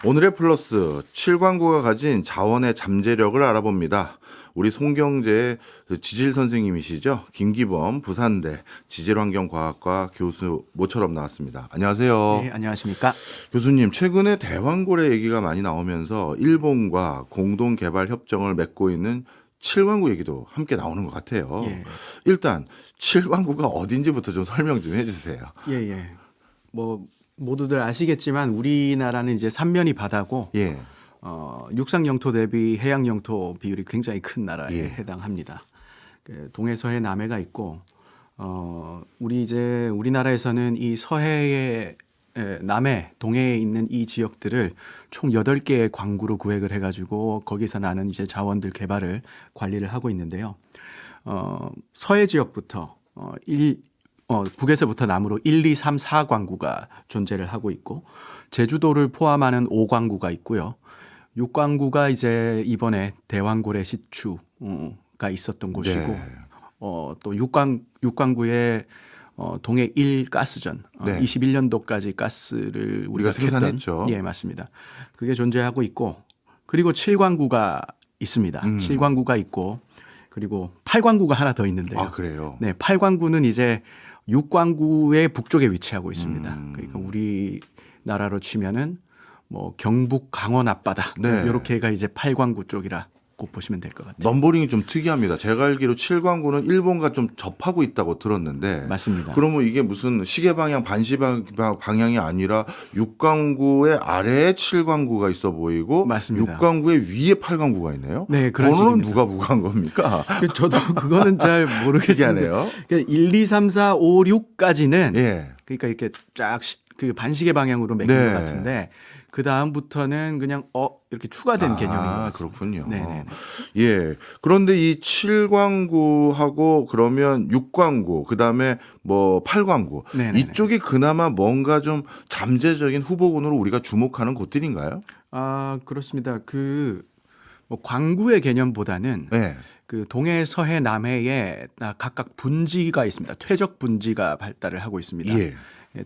오늘의 플러스 7광구가 가진 자원의 잠재력을 알아봅니다. 우리 송경제 지질 선생님이시죠? 김기범 부산대 지질환경과학과 교수 모처럼 나왔습니다. 안녕하세요. 네, 안녕하십니까? 교수님, 최근에 대왕고래 얘기가 많이 나오면서 일본과 공동 개발 협정을 맺고 있는 7광구 얘기도 함께 나오는 것 같아요. 예. 일단 7광구가 어딘지부터 좀 설명 좀 해주세요. 예. 뭐 모두들 아시겠지만 우리나라는 이제 삼면이 바다고 예. 육상 영토 대비 해양 영토 비율이 굉장히 큰 나라에 예. 해당합니다. 동해, 서해, 남해가 있고 우리나라에서는 이 서해의 남해, 동해에 있는 이 지역들을 총 8개의 광구로 구획을 해가지고 거기서 나는 이제 자원들 개발을 관리를 하고 있는데요. 서해 지역부터 북에서부터 남으로 1, 2, 3, 4광구가 존재를 하고 있고 제주도를 포함하는 5광구가 있고요. 6광구가 이제 이번에 대왕고래 시추가 있었던 곳이고 네. 또 6광구의 동해 1 가스전 네. 21년도까지 가스를 우리가 생산했죠. 예, 맞습니다. 그게 존재하고 있고 그리고 7광구가 있습니다. 7광구가 있고 그리고 8광구가 하나 더 있는데요. 아, 그래요? 네, 8광구는 이제 6광구의 북쪽에 위치하고 있습니다. 그러니까 우리나라로 치면은 뭐 경북 강원 앞바다 네. 이렇게가 이제 8광구 쪽이라고 보시면 될 것 같아요. 넘버링이 좀 특이합니다. 제가 알기로 7광구는 일본과 좀 접하고 있다고 들었는데 맞습니다. 그러면 이게 무슨 시계 방향, 반시 방향이 아니라 6광구의 아래에 7광구가 있어 보이고 맞습니다. 6광구의 위에 8광구가 있네요. 네, 그런 번호는 식입니다. 누가 부과한 겁니까? 저도 그거는 잘 모르겠습니다. 특이하네요. 그러니까 1, 2, 3, 4, 5, 6까지는 예. 그러니까 이렇게 쫙 그 반시계 방향으로 매긴 네. 것 같은데 그 다음부터는 그냥 이렇게 추가된 개념인 것 같습니다. 그렇군요. 네네네. 예. 그런데 이 7광구하고 그러면 6광구, 그다음에 뭐 8광구 네네네. 이쪽이 그나마 뭔가 좀 잠재적인 후보군으로 우리가 주목하는 곳들인가요? 아, 그렇습니다. 뭐 광구의 개념보다는 네. 그 동해, 서해, 남해에 각각 분지가 있습니다. 퇴적 분지가 발달을 하고 있습니다. 예.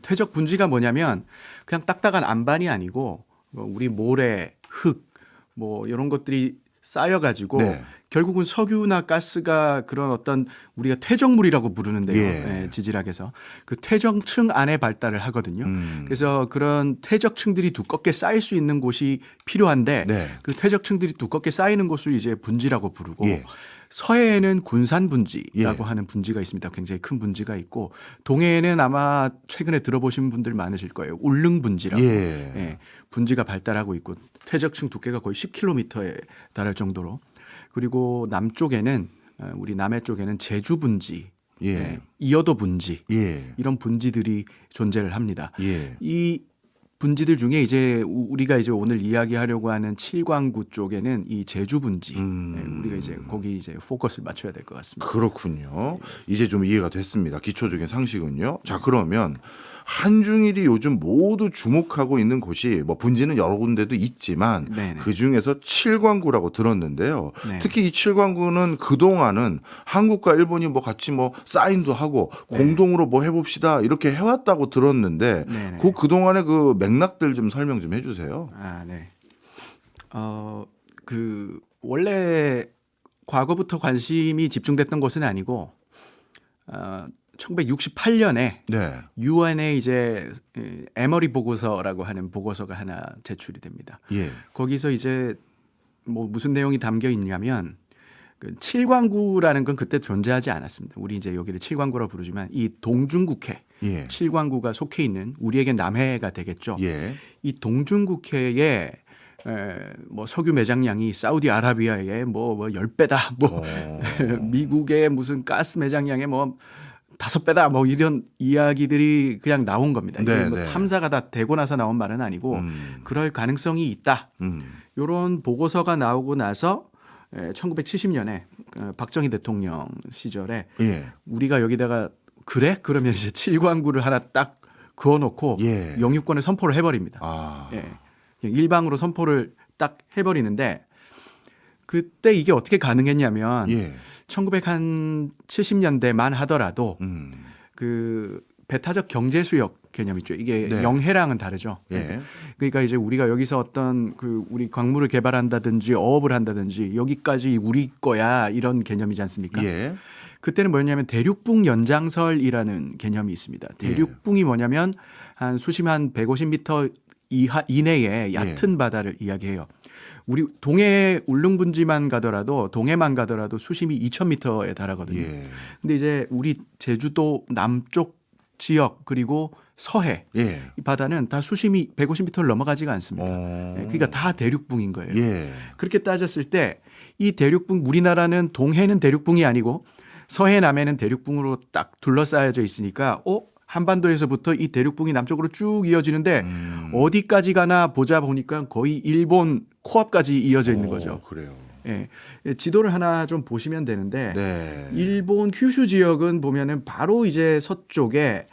퇴적 분지가 뭐냐면 그냥 딱딱한 안반이 아니고 우리 모래, 흙, 뭐 이런 것들이 쌓여가지고 네. 결국은 석유나 가스가 그런 어떤 우리가 퇴적물이라고 부르는데요. 예. 지질학에서 그 퇴적층 안에 발달을 하거든요. 음. 그래서 그런 퇴적층들이 두껍게 쌓일 수 있는 곳이 필요한데 네. 그 퇴적층들이 두껍게 쌓이는 곳을 이제 분지라고 부르고 예. 서해에는 군산 분지라고 예. 하는 분지가 있습니다. 굉장히 큰 분지가 있고 동해에는 아마 최근에 들어보신 분들 많으실 거예요. 울릉 분지라고 예. 분지가 발달하고 있고 퇴적층 두께가 거의 10km에 달할 정도로 그리고 남쪽에는 우리 남해 쪽에는 제주 분지, 예. 이어도 분지 예. 이런 분지들이 존재를 합니다. 예. 이 분지들 중에 이제 우리가 이제 오늘 이야기하려고 하는 7광구 쪽에는 이 제주 분지 우리가 이제 거기 이제 포커스를 맞춰야 될 것 같습니다. 그렇군요. 이제 좀 이해가 됐습니다. 기초적인 상식은요. 자, 그러면 한중일이 요즘 모두 주목하고 있는 곳이 뭐 분지는 여러 군데도 있지만 네네. 그 중에서 7광구라고 들었는데요. 네. 특히 이 7광구는 그동안은 한국과 일본이 뭐 같이 뭐 사인도 하고 공동으로 뭐 해봅시다 이렇게 해왔다고 들었는데 네네. 그동안의 그 맥락들 좀 설명 좀 해주세요. 아, 네. 원래 과거부터 관심이 집중됐던 것은 아니고 1968년에 네. 유엔에 이제 에머리 보고서라고 하는 보고서가 하나 제출이 됩니다. 예. 거기서 이제 뭐 무슨 내용이 담겨 있냐면 그 7광구라는 건 그때 존재하지 않았습니다. 우리 이제 여기를 7광구라고 부르지만 이 동중국해 예. 7광구가 속해 있는 우리에겐 남해가 되겠죠. 예. 이 동중국해에 뭐 석유 매장량이 사우디아라비아의 뭐 10배다. 뭐 미국의 무슨 가스 매장량의 뭐 5배다. 뭐 이런 이야기들이 그냥 나온 겁니다. 이게 네, 뭐 네. 탐사가 다 되고 나서 나온 말은 아니고 그럴 가능성이 있다. 이런 보고서가 나오고 나서 1970년에 박정희 대통령 시절에 예. 우리가 여기다가 그래? 그러면 이제 7광구를 하나 딱 그어놓고 예. 영유권을 선포를 해버립니다. 아. 예. 그냥 일방으로 선포를 딱 해버리는데 그때 이게 어떻게 가능했냐면 예. 1970년대만 하더라도 그 배타적 경제 수역 개념 있죠. 이게 네. 영해랑은 다르죠. 예. 그러니까 이제 우리가 여기서 어떤 그 우리 광물을 개발한다든지 어업을 한다든지 여기까지 우리 거야 이런 개념이지 않습니까? 예. 그때는 뭐냐면 대륙붕 연장설이라는 개념이 있습니다. 대륙붕이 뭐냐면 한 수심 한 150m 이내에 얕은 바다를 이야기해요. 우리 동해 울릉분지만 가더라도 동해만 가더라도 수심이 2,000m에 달하거든요. 예. 근데 이제 우리 제주도 남쪽 지역 그리고 서해 예. 이 바다는 다 수심이 150m를 넘어가지가 않습니다. 그러니까 다 대륙붕인 거예요. 예. 그렇게 따졌을 때 이 대륙붕 우리나라는 동해는 대륙붕이 아니고 서해 남해는 대륙붕으로 딱 둘러싸여져 있으니까 한반도에서부터 이 대륙붕이 남쪽으로 쭉 이어지는데 어디까지 가나 보자 보니까 거의 일본 코앞까지 이어져 있는 거죠. 그래요. 예. 지도를 하나 좀 보시면 되는데 네. 일본 큐슈 지역은 보면은 바로 이제 서쪽에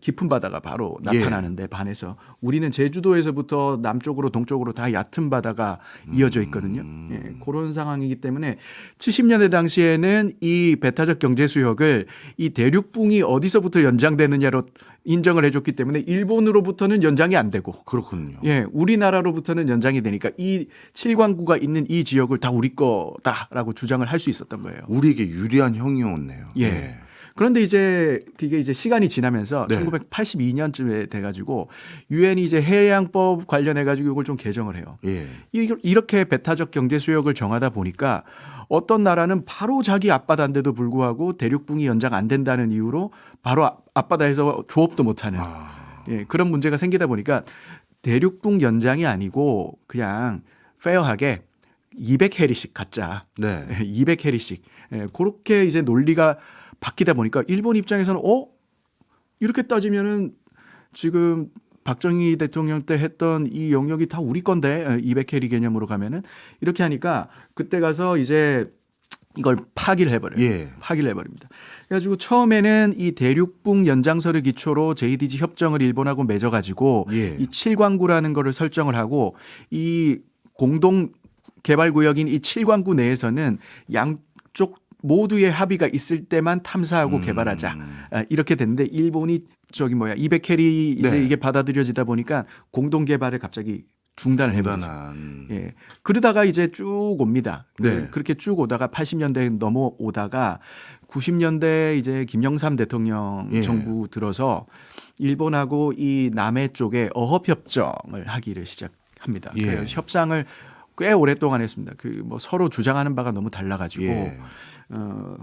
깊은 바다가 바로 나타나는데 반해서 우리는 제주도에서부터 남쪽으로 동쪽으로 다 얕은 바다가 이어져 있거든요. 예, 그런 상황이기 때문에 70년대 당시에는 이 배타적 경제 수역을 이 대륙붕이 어디서부터 연장되느냐로 인정을 해줬기 때문에 일본으로부터는 연장이 안 되고 그렇군요. 예, 우리나라로부터는 연장이 되니까 이 칠광구가 있는 이 지역을 다 우리 거다라고 주장을 할 수 있었던 거예요. 우리에게 유리한 형이었네요. 예. 그런데 이제 그게 이제 시간이 지나면서 네. 1982년쯤에 돼가지고 유엔이 이제 해양법 관련해가지고 이걸 좀 개정을 해요. 예. 이렇게 배타적 경제 수역을 정하다 보니까 어떤 나라는 바로 자기 앞바다인데도 불구하고 대륙붕이 연장 안 된다는 이유로 바로 앞바다에서 조업도 못하는 예, 그런 문제가 생기다 보니까 대륙붕 연장이 아니고 그냥 페어하게 200해리씩 갖자. 네. 200해리씩. 예, 그렇게 이제 논리가 바뀌다 보니까 일본 입장에서는 이렇게 따지면은 지금 박정희 대통령 때 했던 이 영역이 다 우리 건데 200해리 개념으로 가면은 이렇게 하니까 그때 가서 이제 이걸 파기를 해버려요. 예. 파기를 해버립니다. 그래가지고 처음에는 이 대륙붕 연장설을 기초로 JDG 협정을 일본하고 맺어가지고 예. 이 칠광구라는 거를 설정을 하고 이 공동 개발구역인 이 칠광구 내에서는 양쪽 모두의 합의가 있을 때만 탐사하고 개발하자. 이렇게 됐는데 일본이 200해리 이제 네. 이게 받아들여지다 보니까 공동 개발을 갑자기 중단을 해버렸죠. 중단한. 예. 그러다가 이제 쭉 옵니다. 네. 그렇게 쭉 오다가 80년대에 넘어오다가 90년대 이제 김영삼 대통령 예. 정부 들어서 일본하고 이 남해 쪽에 어업 협정을 하기를 시작합니다. 예. 그래서 협상을 꽤 오랫동안 했습니다. 뭐 서로 주장하는 바가 너무 달라가지고 예.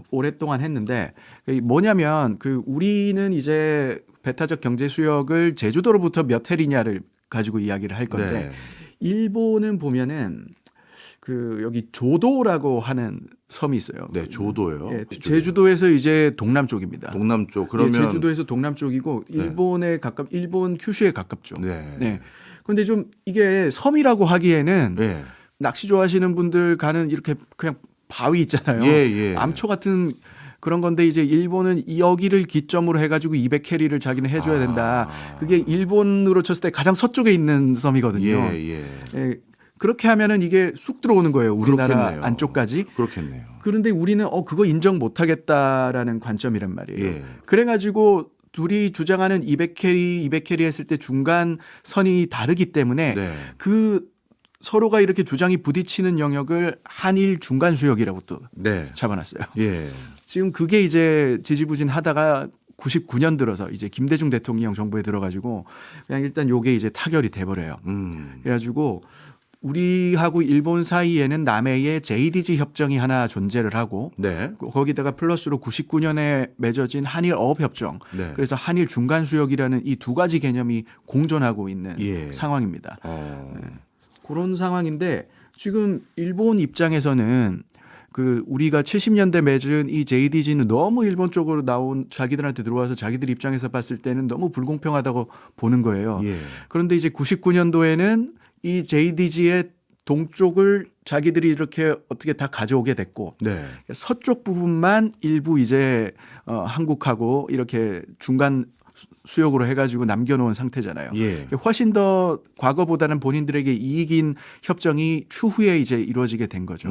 오랫동안 했는데 뭐냐면 우리는 이제 배타적 경제 수역을 제주도로부터 몇 해리냐를 가지고 이야기를 할 건데 네. 일본은 보면은 여기 조도라고 하는 섬이 있어요. 네, 조도요. 예, 제주도에서 이제 동남쪽입니다. 동남쪽. 그러면 예, 제주도에서 동남쪽이고 일본에 일본 큐슈에 가깝죠. 네. 네. 그런데 좀 이게 섬이라고 하기에는 예. 낚시 좋아하시는 분들 가는 이렇게 그냥 바위 있잖아요. 예. 암초 같은 그런 건데 이제 일본은 여기를 기점으로 해가지고 200캐리를 자기는 해줘야 된다. 그게 일본으로 쳤을 때 가장 서쪽에 있는 섬이거든요. 예. 예, 그렇게 하면은 이게 쑥 들어오는 거예요. 우리나라 그렇겠네요. 안쪽까지. 그렇겠네요. 그런데 우리는 그거 인정 못하겠다라는 관점이란 말이에요. 예. 그래가지고 둘이 주장하는 200캐리 했을 때 중간 선이 다르기 때문에 네. 서로가 이렇게 주장이 부딪히는 영역을 한일 중간 수역이라고 또 네. 잡아놨어요. 예. 지금 그게 이제 지지부진하다가 99년 들어서 이제 김대중 대통령 정부에 들어가지고 그냥 일단 요게 이제 타결이 돼버려요. 그래가지고 우리하고 일본 사이에는 남해에 JDG 협정이 하나 존재를 하고 네. 거기다가 플러스로 99년에 맺어진 한일 어업 협정. 네. 그래서 한일 중간 수역이라는 이 두 가지 개념이 공존하고 있는 예. 상황입니다. 그런 상황인데 지금 일본 입장에서는 우리가 70년대 맺은 이 JDG는 너무 일본 쪽으로 나온 자기들한테 들어와서 자기들 입장에서 봤을 때는 너무 불공평하다고 보는 거예요. 예. 그런데 이제 99년도에는 이 JDG의 동쪽을 자기들이 이렇게 어떻게 다 가져오게 됐고 서쪽 부분만 일부 이제 한국하고 이렇게 중간 수역으로 해가지고 남겨놓은 상태잖아요. 예. 훨씬 더 과거보다는 본인들에게 이익인 협정이 추후에 이제 이루어지게 된 거죠.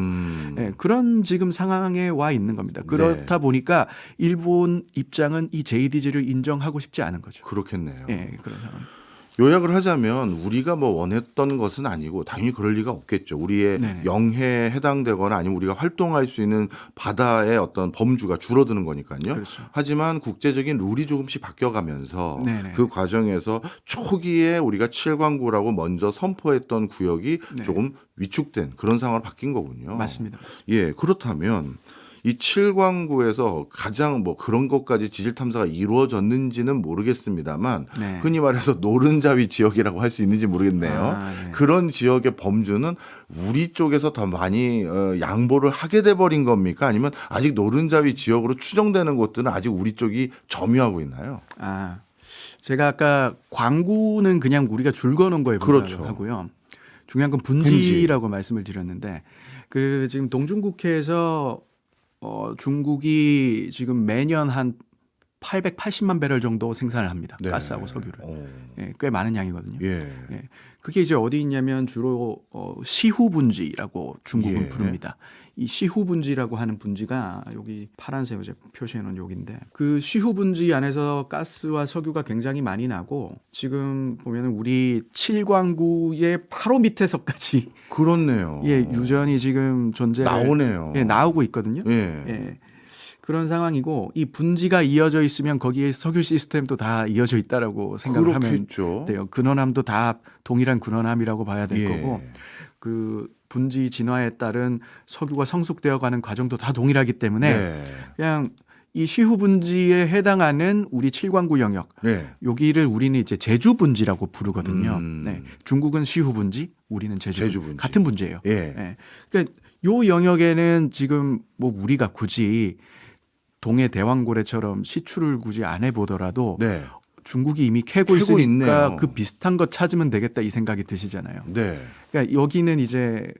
예, 그런 지금 상황에 와 있는 겁니다. 그렇다 보니까 일본 입장은 이 JDG를 인정하고 싶지 않은 거죠. 그렇겠네요. 예, 그런 상황. 요약을 하자면 우리가 뭐 원했던 것은 아니고 당연히 그럴 리가 없겠죠. 우리의 네네. 영해에 해당되거나 아니면 우리가 활동할 수 있는 바다의 어떤 범주가 줄어드는 거니까요. 그렇죠. 하지만 국제적인 룰이 조금씩 바뀌어가면서 네네. 그 과정에서 초기에 우리가 7광구라고 먼저 선포했던 구역이 네. 조금 위축된 그런 상황으로 바뀐 거군요. 맞습니다. 예, 그렇다면 이 7광구에서 가장 뭐 그런 것까지 지질 탐사가 이루어졌는지는 모르겠습니다만 네. 흔히 말해서 노른자위 지역이라고 할 수 있는지 모르겠네요. 네. 그런 지역의 범주는 우리 쪽에서 더 많이 양보를 하게 돼 버린 겁니까? 아니면 아직 노른자위 지역으로 추정되는 곳들은 아직 우리 쪽이 점유하고 있나요? 제가 아까 광구는 그냥 우리가 줄 거는 거에 그렇죠. 불과하고요. 중요한 건 분지라고 말씀을 드렸는데 그 지금 동중국해에서 중국이 지금 매년 한 880만 배럴 정도 생산을 합니다. 네. 가스하고 석유를. 예, 꽤 많은 양이거든요. 예. 예. 그게 이제 어디 있냐면 주로 시후 분지라고 중국은 예. 부릅니다. 이 시후 분지라고 하는 분지가 여기 파란색 이제 표시해 놓은 여기인데 그 시후 분지 안에서 가스와 석유가 굉장히 많이 나고 지금 보면은 우리 7광구의 바로 밑에서까지 그렇네요. 예, 유전이 지금 나오네요. 예, 나오고 있거든요. 예. 예. 그런 상황이고 이 분지가 이어져 있으면 거기에 석유 시스템도 다 이어져 있다라고 생각을 그렇겠죠. 하면 돼요. 근원함도 다 동일한 근원함이라고 봐야 될 예. 거고 그 분지 진화에 따른 석유가 성숙되어 가는 과정도 다 동일하기 때문에 네. 그냥 이 시후 분지에 해당하는 우리 7광구 영역 네. 여기를 우리는 이제 제주 분지라고 부르거든요. 음. 네. 중국은 시후 분지, 우리는 제주 분지. 분지. 같은 분지예요. 예. 네. 그러니까 요 영역에는 지금 뭐 우리가 굳이 동해 대왕고래처럼 시추를 굳이 안 해보더라도 네. 중국이 이미 캐고 캐고 있으니까 있네요. 그 비슷한 것 찾으면 되겠다 이 생각이 드시잖아요. 네. 그러니까 여기는 이제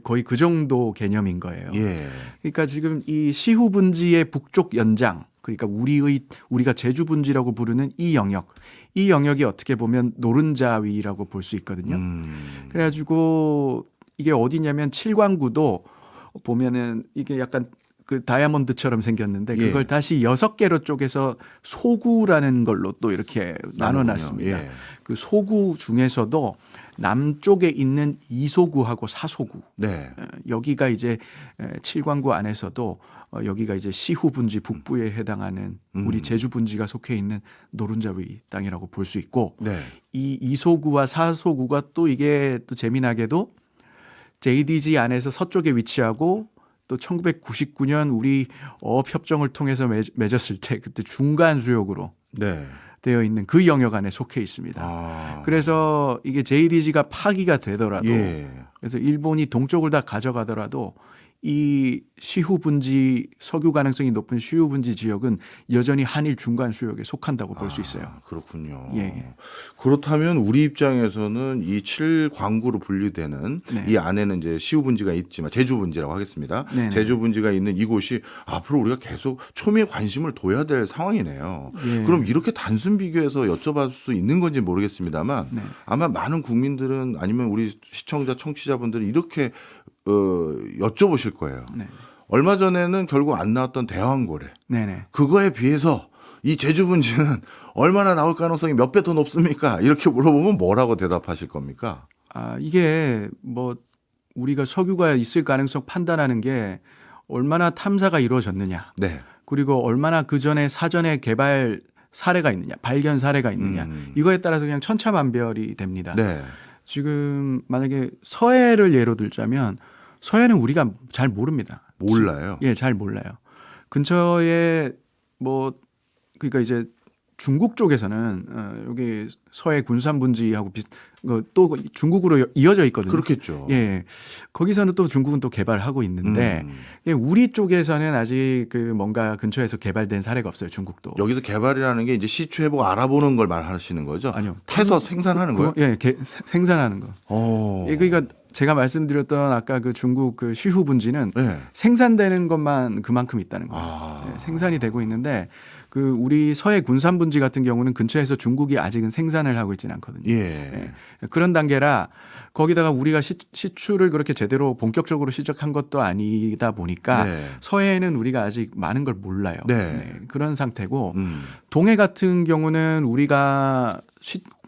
거의 그 정도 개념인 거예요. 예. 그러니까 지금 이 시후 분지의 북쪽 연장, 그러니까 우리가 제주 분지라고 부르는 이 영역이 어떻게 보면 노른자위라고 볼 수 있거든요. 그래가지고 이게 어디냐면 7광구도 보면은 이게 약간 그 다이아몬드처럼 생겼는데 그걸 예. 다시 6개로 쪼개서 소구라는 걸로 또 이렇게 나눠놨습니다. 예. 그 소구 중에서도 남쪽에 있는 이소구하고 사소구 네. 여기가 이제 7광구 안에서도 여기가 이제 시후 분지 북부에 해당하는 우리 제주 분지가 속해 있는 노른자위 땅이라고 볼 수 있고 네. 이 이소구와 사소구가 또 이게 또 재미나게도 JDG 안에서 서쪽에 위치하고 또 1999년 우리 어업협정을 통해서 맺었을 때 그때 중간 수역으로 네. 되어 있는 그 영역 안에 속해 있습니다. 그래서 이게 JDG가 파기가 되더라도 예. 그래서 일본이 동쪽을 다 가져가더라도 이 시후 분지 석유 가능성이 높은 시후 분지 지역은 여전히 한일 중간 수역에 속한다고 볼 수 있어요. 그렇군요. 예. 그렇다면 우리 입장에서는 이 7광구로 분류되는 네. 이 안에는 이제 시후 분지가 있지만 제주 분지라고 하겠습니다. 네네. 제주 분지가 있는 이곳이 앞으로 우리가 계속 초미의 관심을 둬야 될 상황이네요. 예. 그럼 이렇게 단순 비교해서 여쭤볼 수 있는 건지 모르겠습니다만 네. 아마 많은 국민들은 아니면 우리 시청자 청취자분들은 이렇게 여쭤보실 거예요. 네. 얼마 전에는 결국 안 나왔던 대왕고래. 네네. 그거에 비해서 이 제주 분지는 얼마나 나올 가능성이 몇 배 더 높습니까? 이렇게 물어보면 뭐라고 대답하실 겁니까? 이게 뭐 우리가 석유가 있을 가능성 판단하는 게 얼마나 탐사가 이루어졌느냐. 네. 그리고 얼마나 그 전에 사전에 개발 사례가 있느냐, 발견 사례가 있느냐. 이거에 따라서 그냥 천차만별이 됩니다. 네. 지금 만약에 서해를 예로 들자면 서해는 우리가 잘 모릅니다. 몰라요. 예, 잘 몰라요. 근처에 뭐 그러니까 이제 중국 쪽에서는 여기 서해 군산 분지하고 또 중국으로 이어져 있거든요. 그렇겠죠. 예, 거기서는 또 중국은 또 개발하고 있는데 예, 우리 쪽에서는 아직 그 뭔가 근처에서 개발된 사례가 없어요. 중국도. 여기서 개발이라는 게 이제 시추해보고 알아보는 걸 말하시는 거죠? 아니요. 캐서 생산하는 거예요? 예, 생산하는 거. 예, 그러니까 제가 말씀드렸던 아까 그 중국 그 시후 분지는 네. 생산되는 것만 그만큼 있다는 거예요. 예, 생산이 되고 있는데 그 우리 서해 군산 분지 같은 경우는 근처에서 중국이 아직은 생산을 하고 있지는 않거든요. 예. 그런 단계라 거기다가 우리가 시추를 그렇게 제대로 본격적으로 시작한 것도 아니다 보니까 네. 서해에는 우리가 아직 많은 걸 몰라요. 네. 그런 상태고 동해 같은 경우는 우리가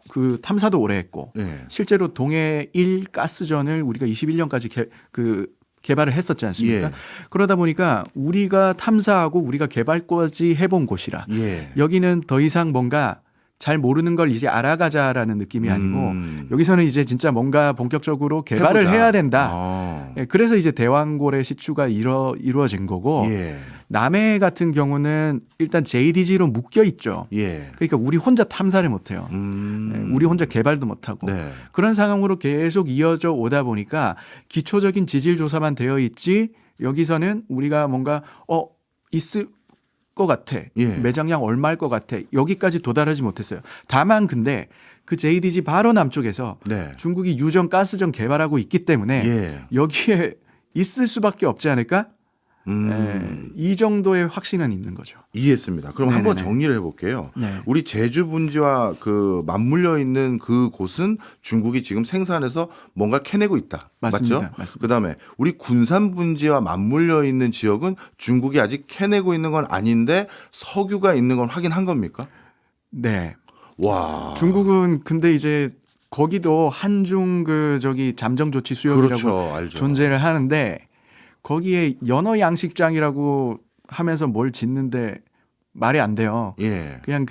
그 탐사도 오래 했고 네. 실제로 동해 1 가스전을 우리가 21년까지 개발을 했었지 않습니까? 예. 그러다 보니까 우리가 탐사하고 우리가 개발까지 해본 곳이라 예. 여기는 더 이상 뭔가 잘 모르는 걸 이제 알아가자라는 느낌이 아니고 여기서는 이제 진짜 뭔가 본격적으로 개발을 해보자. 해야 된다. 예, 그래서 이제 대왕고래 시추가 이루어진 거고 예. 남해 같은 경우는 일단 JDG로 묶여 있죠. 예. 그러니까 우리 혼자 탐사를 못해요. 예, 우리 혼자 개발도 못하고 네. 그런 상황으로 계속 이어져 오다 보니까 기초적인 지질 조사만 되어 있지 여기서는 우리가 뭔가 있을 것 같아. 예. 매장량 얼마일 것 같아. 여기까지 도달하지 못했어요. 다만 근데 그 JDG 바로 남쪽에서 네. 중국이 유전 가스전 개발하고 있기 때문에 예. 여기에 있을 수밖에 없지 않을까? 이 정도의 확신은 있는 거죠. 이해했습니다. 그럼 네네네. 한번 정리를 해볼게요. 네. 우리 제주 분지와 그 맞물려 있는 그 곳은 중국이 지금 생산해서 뭔가 캐내고 있다. 맞습니다. 맞죠? 맞습니다. 그다음에 우리 군산 분지와 맞물려 있는 지역은 중국이 아직 캐내고 있는 건 아닌데 석유가 있는 건 확인한 겁니까? 네. 와. 중국은 근데 이제 거기도 한중 잠정 조치 수역이라고 그렇죠. 알죠. 존재를 하는데 거기에 연어 양식장이라고 하면서 뭘 짓는데 말이 안 돼요. 예. 그냥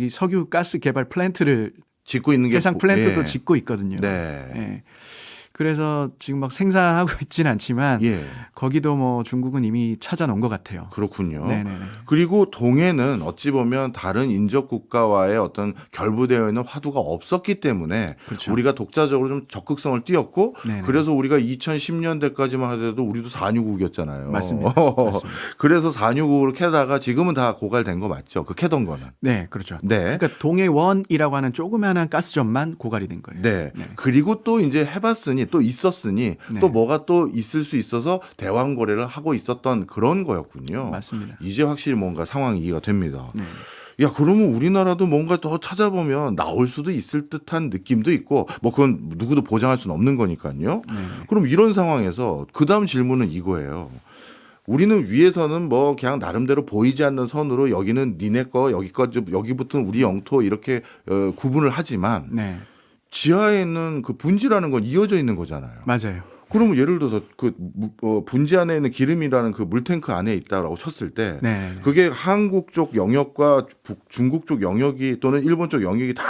석유 가스 개발 플랜트를 짓고 있는 게 해상 플랜트도 예. 짓고 있거든요. 네. 예. 그래서 지금 막 생산하고 있지는 않지만 예. 거기도 뭐 중국은 이미 찾아놓은 것 같아요. 그렇군요. 네네네. 그리고 동해는 어찌 보면 다른 인접 국가와의 어떤 결부되어 있는 화두가 없었기 때문에 그렇죠. 우리가 독자적으로 좀 적극성을 띄었고 네네. 그래서 우리가 2010년대까지만 하더라도 우리도 산유국이었잖아요. 맞습니다. 맞습니다. 그래서 산유국으로 캐다가 지금은 다 고갈된 거 맞죠? 그 캐던 거는. 네, 그렇죠. 네. 그러니까 동해원이라고 하는 조그마한 가스전만 고갈이 된 거예요. 네. 네. 그리고 또 이제 해봤으니 또 있었으니 네. 또 뭐가 또 있을 수 있어서 대왕거래를 하고 있었던 그런 거였군요. 맞습니다. 이제 확실히 뭔가 상황이 이해가 됩니다. 네. 야, 그러면 우리나라도 뭔가 더 찾아보면 나올 수도 있을 듯한 느낌도 있고, 뭐 그건 누구도 보장할 수는 없는 거니까요. 네. 그럼 이런 상황에서 그 다음 질문은 이거예요. 우리는 위에서는 뭐 그냥 나름대로 보이지 않는 선으로 여기는 니네 거, 여기부터는 우리 영토 이렇게 구분을 하지만 네. 지하에 있는 그 분지라는 건 이어져 있는 거잖아요. 맞아요. 그러면 예를 들어서 분지 안에 있는 기름이라는 그 물탱크 안에 있다라고 쳤을 때 네. 그게 한국 쪽 영역과 중국 쪽 영역이 또는 일본 쪽 영역이 다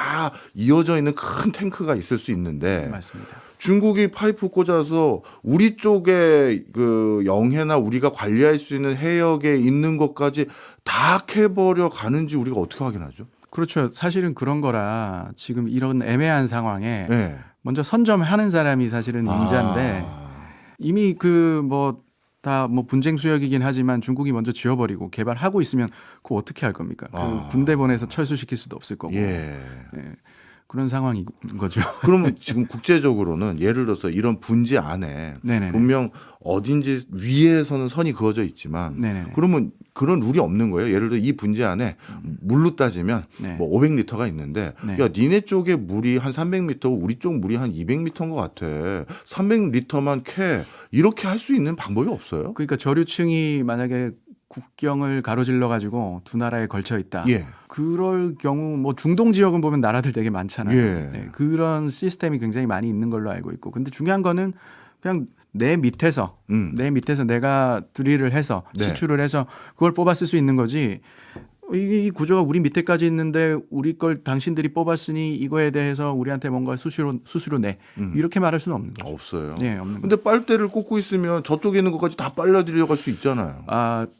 이어져 있는 큰 탱크가 있을 수 있는데 맞습니다. 중국이 파이프 꽂아서 우리 쪽에 그 영해나 우리가 관리할 수 있는 해역에 있는 것까지 다 캐버려 가는지 우리가 어떻게 확인하죠? 그렇죠. 사실은 그런 거라 지금 이런 애매한 상황에 네. 먼저 선점하는 사람이 사실은 임자인데 이미 다 분쟁 수역이긴 하지만 중국이 먼저 지어버리고 개발하고 있으면 그거 어떻게 할 겁니까? 그 군대 보내서 철수시킬 수도 없을 거고. 예. 예, 그런 상황인 거죠. 그러면 지금 국제적으로는 예를 들어서 이런 분지 안에 네네네. 분명 어딘지 위에서는 선이 그어져 있지만 네네네. 그러면 그런 룰이 없는 거예요. 예를 들어 이 분지 안에 물로 따지면 네. 뭐 500리터가 있는데 네. 야 니네 쪽에 물이 한 300리터고 우리 쪽 물이 한 200리터인 것 같아. 300리터만 캐 이렇게 할 수 있는 방법이 없어요? 그러니까 저류층이 만약에 국경을 가로질러 가지고 두 나라에 걸쳐 있다. 예. 그럴 경우 뭐 중동 지역은 보면 나라들 되게 많잖아요. 예. 네, 그런 시스템이 굉장히 많이 있는 걸로 알고 있고. 근데 중요한 거는 그냥 내 밑에서 내가 드릴을 해서 네. 시추를 해서 그걸 뽑아 쓸 수 있는 거지. 이 구조가 우리 밑에까지 있는데 우리 걸 당신들이 뽑았으니 이거에 대해서 우리한테 뭔가 수수료 내 이렇게 말할 수는 없는 거죠. 없어요. 네, 없는 거죠. 근데 빨대를 꽂고 있으면 저쪽에 있는 것까지 다 빨려 들여갈 수 있잖아요.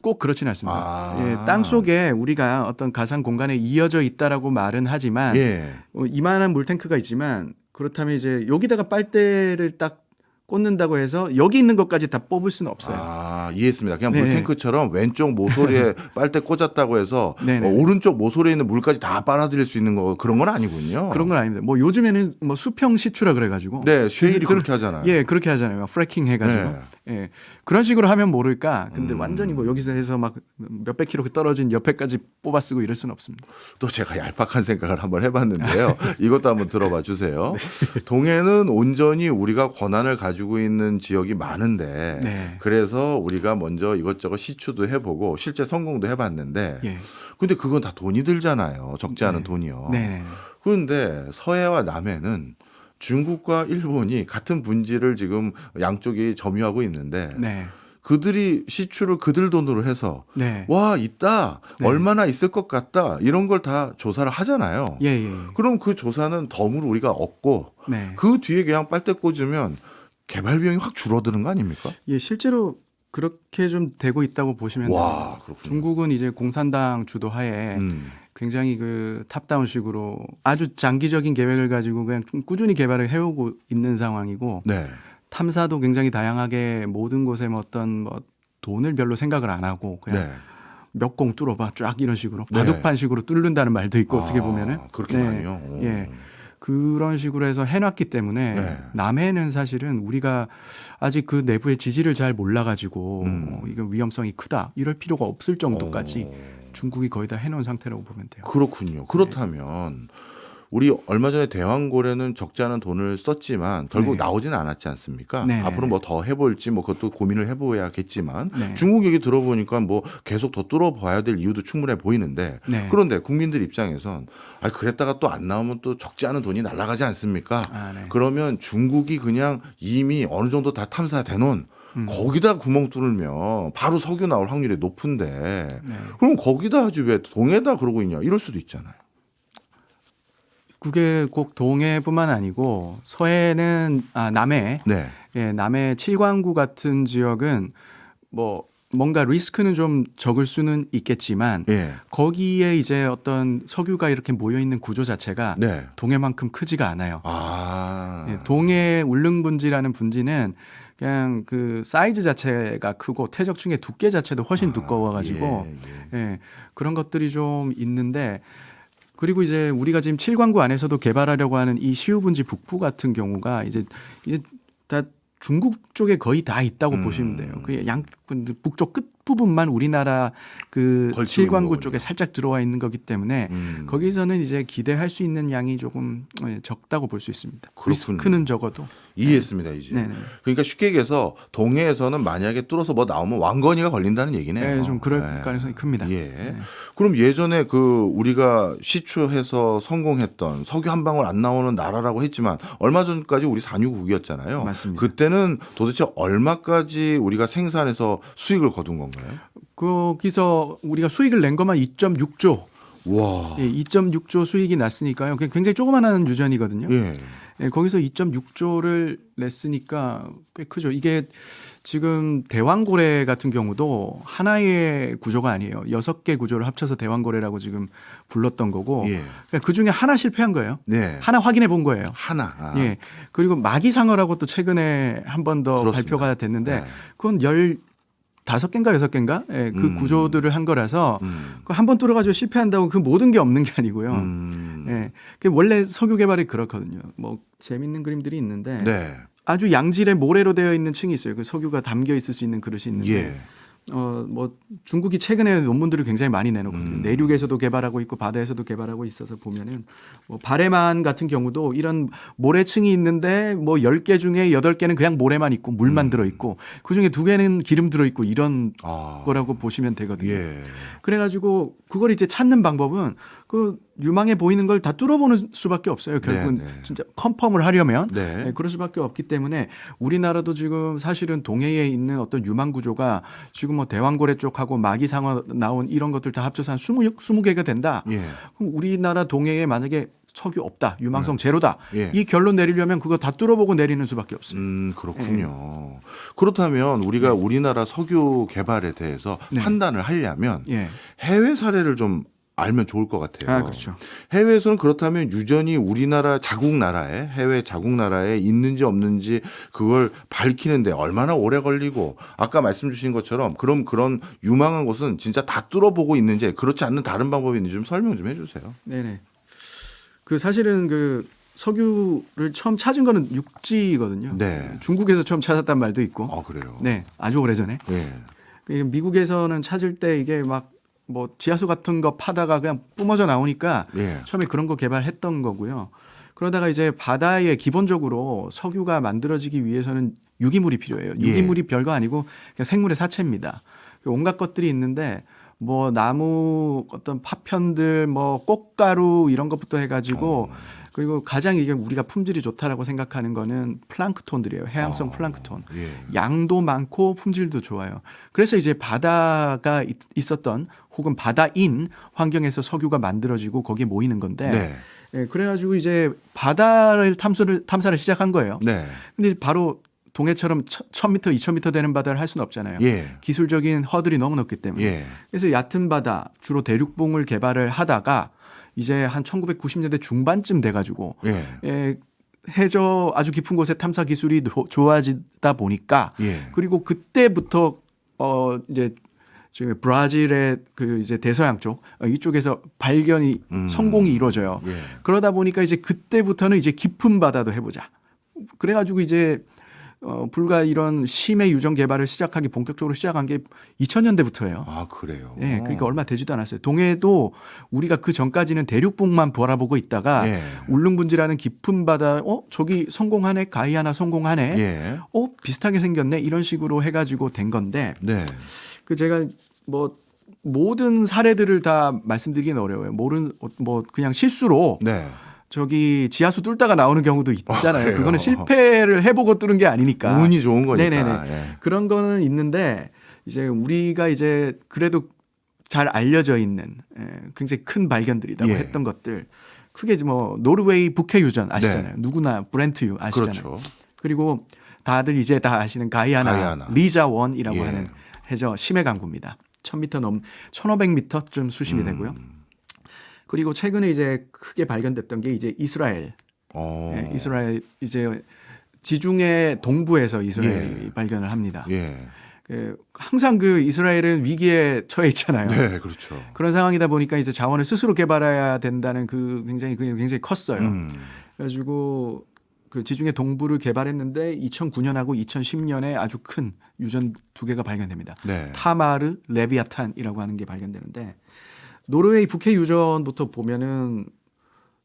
꼭 그렇진 않습니다. 아. 예, 땅 속에 우리가 어떤 가상 공간에 이어져 있다라고 말은 하지만 예. 이만한 물탱크가 있지만 그렇다면 이제 여기다가 빨대를 딱 꽂는다고 해서 여기 있는 것까지 다 뽑을 수는 없어요. 이해했습니다. 그냥 네네. 물탱크처럼 왼쪽 모서리에 빨대 꽂았다고 해서 네네. 오른쪽 모서리에 있는 물까지 다 빨아들일 수 있는 거 그런 건 아니군요. 그런 건 아닙니다. 뭐 요즘에는 뭐 수평 시추라 그래가지고 네, 쉐일이 그런- 그렇게 하잖아요. 예, 그렇게 하잖아요. 프래킹 해가지고. 네. 예, 그런 식으로 하면 모를까. 근데 완전히 뭐 여기서 해서 막 몇백 킬로 떨어진 옆에까지 뽑아 쓰고 이럴 수는 없습니다. 또 제가 얄팍한 생각을 한번 해봤는데요. 이것도 한번 들어봐 주세요. 네. 동해는 온전히 우리가 권한을 가지고 있는 지역이 많은데 네. 그래서 우리가 먼저 이것저것 시추도 해보고 실제 성공도 해봤는데 예. 근데 그건 다 돈이 들잖아요. 적지 않은 돈이요. 네. 그런데 서해와 남해는 중국과 일본이 같은 분지를 지금 양쪽이 점유하고 있는데 네. 그들이 시추를 그들 돈으로 해서 네. 와 있다 네. 얼마나 있을 것 같다 이런 걸 다 조사를 하잖아요. 예, 예. 그럼 그 조사는 덤으로 우리가 얻고 네. 그 뒤에 그냥 빨대 꽂으면 개발 비용이 확 줄어드는 거 아닙니까? 예, 실제로 그렇게 좀 되고 있다고 보시면 돼요. 와 그렇군요. 중국은 이제 공산당 주도하에 음. 굉장히 그 탑다운식으로 아주 장기적인 계획을 가지고 그냥 좀 꾸준히 개발을 해오고 있는 상황이고 네. 탐사도 굉장히 다양하게 모든 곳에 뭐 어떤 뭐 돈을 별로 생각을 안 하고 그냥 네. 몇 공 뚫어봐 쫙 이런 식으로 네. 바둑판식으로 뚫는다는 말도 있고 어떻게 보면은 그렇게 네. 많이요. 오. 예. 그런 식으로 해서 해놨기 때문에 네. 남해는 사실은 우리가 아직 그 내부의 지지를 잘 몰라가지고 이거 위험성이 크다 이럴 필요가 없을 정도까지 중국이 거의 다 해놓은 상태라고 보면 돼요. 그렇군요. 그렇다면 우리 얼마 전에 대왕고래는 적지 않은 돈을 썼지만 결국 네. 나오지는 않았지 않습니까? 네. 앞으로 뭐 더 해볼지 뭐 그것도 고민을 해보야겠지만 네. 중국 얘기 들어보니까 뭐 계속 더 뚫어봐야 될 이유도 충분해 보이는데 네. 그런데 국민들 입장에선 그랬다가 또 안 나오면 또 적지 않은 돈이 날아가지 않습니까? 네. 그러면 중국이 그냥 이미 어느 정도 다 탐사돼 놓은 거기다 구멍 뚫으면 바로 석유 나올 확률이 높은데 네. 그럼 거기다 하지 왜 동해다 그러고 있냐 이럴 수도 있잖아요. 그게 꼭 동해뿐만 아니고 서해는 남해, 네. 예, 남해 칠광구 같은 지역은 뭐 뭔가 리스크는 좀 적을 수는 있겠지만 예. 거기에 이제 어떤 석유가 이렇게 모여 있는 구조 자체가 네. 동해만큼 크지가 않아요. 아. 동해 울릉분지라는 분지는 그냥 그 사이즈 자체가 크고 퇴적층의 두께 자체도 훨씬 두꺼워가지고 예, 그런 것들이 좀 있는데 그리고 이제 우리가 지금 칠광구 안에서도 개발하려고 하는 이 시우분지 북부 같은 경우가 이제 다 중국 쪽에 거의 다 있다고 보시면 돼요. 그 북쪽 끝 부분만 우리나라 그 걸치고 칠광구 있는 쪽에 살짝 들어와 있는 거기 때문에 거기서는 이제 기대할 수 있는 양이 조금 적다고 볼 수 있습니다. 그렇군요. 리스크는 적어도. 이해했습니다 이제. 네네. 그러니까 쉽게 얘기해서 동해에서는 만약에 뚫어서 뭐 나오면 왕건이가 걸린다는 얘기네요. 네, 좀 그럴 네. 가능성이 큽니다. 예. 네. 그럼 예전에 그 우리가 시추해서 성공했던 석유 한 방울 안 나오는 나라라고 했지만 얼마 전까지 우리 산유국이었잖아요. 맞습니다. 그때는 도대체 얼마까지 우리가 생산해서 수익을 거둔 건가요? 거기서 우리가 수익을 낸 것만 2.6조. 와. 예, 2.6조 수익이 났으니까요. 굉장히 조그마한 유전이거든요. 예. 예, 거기서 2.6조를 냈으니까 꽤 크죠. 이게 지금 대왕고래 같은 경우도 하나의 구조가 아니에요. 6개 구조를 합쳐서 대왕고래라고 지금 불렀던 거고 예. 그러니까 그중에 하나 실패한 거예요. 네. 하나 확인해 본 거예요. 하나. 아. 예. 그리고 마기상어라고 또 최근에 한 번 더 들었습니다. 발표가 됐는데 네. 그건 15개인가 6개인가? 예, 그 구조들을 한 거라서 한 번 뚫어가지고 실패한다고 그 모든 게 없는 게 아니고요. 예. 그 원래 석유 개발이 그렇거든요. 뭐 재밌는 그림들이 있는데 네. 아주 양질의 모래로 되어 있는 층이 있어요. 그 석유가 담겨 있을 수 있는 그릇이 있는데 예. 뭐 중국이 최근에 논문들을 굉장히 많이 내놓거든요. 내륙에서도 개발하고 있고 바다에서도 개발하고 있어서 보면은 뭐 바레만 같은 경우도 이런 모래층이 있는데 뭐 10개 중에 8개는 그냥 모래만 있고 물만 들어 있고 그중에 2개는 기름 들어 있고 이런 거라고 보시면 되거든요. 예. 그래 가지고 그걸 이제 찾는 방법은 그 유망해 보이는 걸 다 뚫어보는 수밖에 없어요. 결국은 네. 진짜 컨펌을 하려면 네. 그럴 수밖에 없기 때문에 우리나라도 지금 사실은 동해에 있는 어떤 유망 구조가 지금 뭐 대왕고래 쪽하고 마기상어 나온 이런 것들 다 합쳐서 한 20개가 된다. 예. 그럼 우리나라 동해에 만약에 석유 없다, 유망성 제로다. 예. 이 결론 내리려면 그거 다 뚫어보고 내리는 수밖에 없어요. 그렇군요. 그렇다면 우리가 우리나라 석유 개발에 대해서 네. 판단을 하려면 예. 해외 사례를 좀 알면 좋을 것 같아요. 아, 그렇죠. 해외에서는 그렇다면 유전이 우리나라 자국 나라에 해외 자국 나라에 있는지 없는지 그걸 밝히는데 얼마나 오래 걸리고 아까 말씀 주신 것처럼 그럼 그런 유망한 곳은 진짜 다 뚫어보고 있는지 그렇지 않는 다른 방법이 있는지 좀 설명 좀 해주세요. 네네. 그 사실은 그 석유를 처음 찾은 거는 육지거든요. 네. 중국에서 처음 찾았단 말도 있고. 그래요. 네, 아주 오래전에. 예. 미국에서는 찾을 때 이게 막 뭐 지하수 같은 거 파다가 그냥 뿜어져 나오니까 예. 처음에 그런 거 개발했던 거고요. 그러다가 이제 바다에 기본적으로 석유가 만들어지기 위해서는 유기물이 필요해요. 유기물이 별거 아니고 그냥 생물의 사체입니다. 온갖 것들이 있는데 뭐 나무 어떤 파편들 뭐 꽃가루 이런 것부터 해가지고 그리고 가장 이게 우리가 품질이 좋다라고 생각하는 거는 플랑크톤들이에요. 해양성 플랑크톤. 예. 양도 많고 품질도 좋아요. 그래서 이제 바다가 있었던 혹은 바다인 환경에서 석유가 만들어지고 거기에 모이는 건데 네. 예, 그래가지고 이제 바다를 탐사를 시작한 거예요. 네. 근데 바로 동해처럼 1000m, 2000m 되는 바다를 할 수는 없잖아요. 예. 기술적인 허들이 너무 높기 때문에. 예. 그래서 얕은 바다, 주로 대륙봉을 개발을 하다가 이제 한 1990년대 중반쯤 돼가지고 예. 예, 해저 아주 깊은 곳의 탐사 기술이 좋아지다 보니까 예. 그리고 그때부터 이제 지금 브라질의 그 이제 대서양 쪽 이쪽에서 발견이 성공이 이루어져요. 예. 그러다 보니까 이제 그때부터는 이제 깊은 바다도 해보자. 그래가지고 이제 불과 이런 심해 유전 개발을 시작하기 본격적으로 시작한 게 2000년대부터예요. 아, 그래요. 예, 그러니까 얼마 되지도 않았어요. 동해도 우리가 그 전까지는 대륙봉만 바라보고 있다가 예. 울릉분지라는 깊은 바다, 저기 성공하네, 가이아나 성공하네, 예. 비슷하게 생겼네 이런 식으로 해가지고 된 건데, 네. 그 제가 뭐 모든 사례들을 다 말씀드리기는 어려워요. 뭐 그냥 실수로 네. 저기 지하수 뚫다가 나오는 경우도 있잖아요. 그래요? 그거는 실패를 해보고 뚫은 게 아니니까. 운이 좋은 거니까. 네네네. 예. 그런 거는 있는데 이제 우리가 이제 그래도 잘 알려져 있는 굉장히 큰 발견들이라고 예. 했던 것들 크게 뭐 노르웨이 북해 유전 아시잖아요. 네. 누구나 브렌트유 아시잖아요. 그렇죠. 그리고 다들 이제 다 아시는 가이아나. 리자원이라고 예. 하는 해저 심해 강구입니다. 1000m 1500m쯤 수심이 되고요. 그리고 최근에 이제 크게 발견됐던 게 이제 이스라엘. 예, 이스라엘 이제 지중해 동부에서 이스라엘이 발견을 합니다. 예. 항상 그 이스라엘은 위기에 처해 있잖아요. 네, 그렇죠. 그런 상황이다 보니까 이제 자원을 스스로 개발해야 된다는 굉장히 컸어요. 그래가지고 그 지중해 동부를 개발했는데 2009년하고 2010년에 아주 큰 유전 두 개가 발견됩니다. 네. 타마르, 레비아탄이라고 하는 게 발견되는데 노르웨이 북해 유전부터 보면은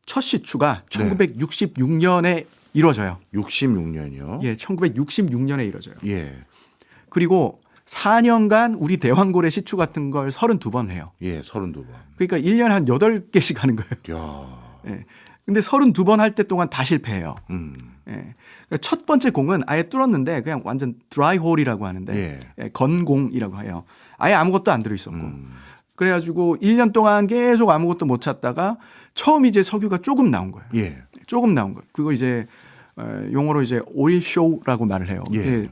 첫 시추가 1966년에 이루어져요. 66년이요? 예, 1966년에 이루어져요. 예. 그리고 4년간 우리 대왕고래 시추 같은 걸 32번 해요. 예, 32번. 그러니까 1년에 한 8개씩 하는 거예요. 야. 예. 근데 32번 할 때 동안 다 실패해요. 예. 그러니까 첫 번째 공은 아예 뚫었는데 그냥 완전 드라이 홀이라고 하는데 예, 건공이라고 해요. 아예 아무것도 안 들어 있었고. 그래가지고 1년 동안 계속 아무것도 못 찾다가 처음 이제 석유가 조금 나온 거예요. 예. 조금 나온 거예요. 그거 이제 용어로 이제 오일 쇼라고 말을 해요. 예.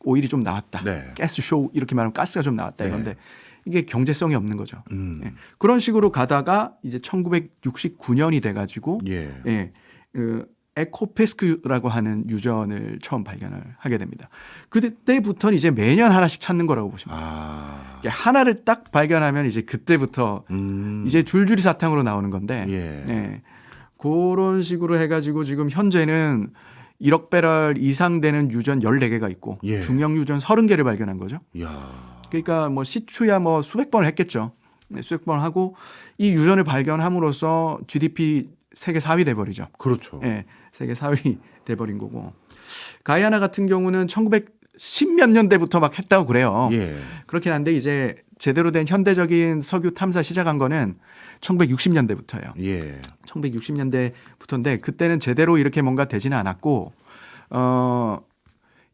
오일이 좀 나왔다. 네. 가스 쇼 이렇게 말하면 가스가 좀 나왔다 이건데 이게 경제성이 없는 거죠. 음. 예. 그런 식으로 가다가 이제 1969년이 돼가지고 예. 예, 에코페스크라고 하는 유전을 처음 발견을 하게 됩니다. 그때부터는 이제 매년 하나씩 찾는 거라고 보시면 돼요. 아. 하나를 딱 발견하면 이제 그때부터 이제 줄줄이 사탕으로 나오는 건데 예. 예. 그런 식으로 해가지고 지금 현재는 1억 배럴 이상 되는 유전 14개가 있고 예. 중형 유전 30개를 발견한 거죠. 야. 그러니까 뭐 시추야 뭐 수백 번을 했겠죠. 네, 수백 번 하고 이 유전을 발견함으로써 GDP 세계 4위 돼버리죠. 그렇죠. 예, 세계 4위 돼버린 거고. 가이아나 같은 경우는 1910몇 년대부터 막 했다고 그래요. 예. 그렇긴 한데 이제 제대로 된 현대적인 석유 탐사 시작한 거는 1960년대부터예요. 예. 1960년대부터인데 그때는 제대로 이렇게 뭔가 되지는 않았고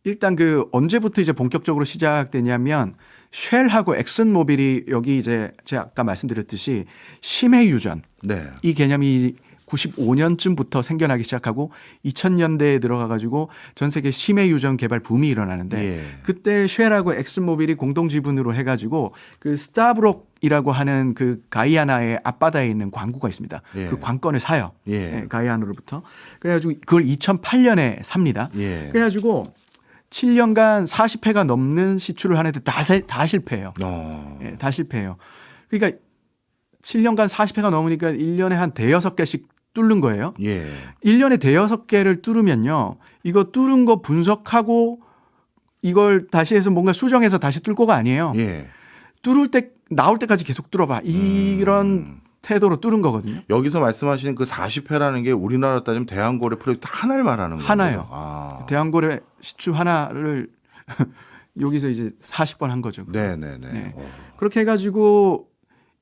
일단 그 언제부터 이제 본격적으로 시작되냐면 쉘하고 엑슨모빌이 여기 이제 제가 아까 말씀드렸듯이 심해 유전 네. 이 개념이 95년쯤부터 생겨나기 시작하고 2000년대에 들어가가지고 전 세계 심해 유전 개발 붐이 일어나는데 예. 그때 쉘하고 엑슨모빌이 공동 지분으로 해가지고 그 스타브록이라고 하는 그 가이아나의 앞바다에 있는 광구가 있습니다. 예. 그 관건을 사요. 예. 가이아나로부터. 그래가지고 그걸 2008년에 삽니다. 예. 그래가지고 7년간 40회가 넘는 시추를 하는데 다 실패해요. 예, 다 실패해요. 그러니까 7년간 40회가 넘으니까 1년에 한 대여섯 개씩 뚫는 거예요. 예. 1년에 대여섯 개를 뚫으면요. 이거 뚫은 거 분석하고 이걸 다시 해서 뭔가 수정해서 다시 뚫고가 아니에요. 예. 뚫을 때 나올 때까지 계속 뚫어봐. 이런 태도로 뚫은 거거든요. 여기서 말씀하시는 그 40회라는 게 우리나라 따지면 대한고래 프로젝트 하나를 말하는 거예요. 하나요. 아. 대한고래 시추 하나를 여기서 이제 40번 한 거죠. 네네네. 네. 그렇게 해가지고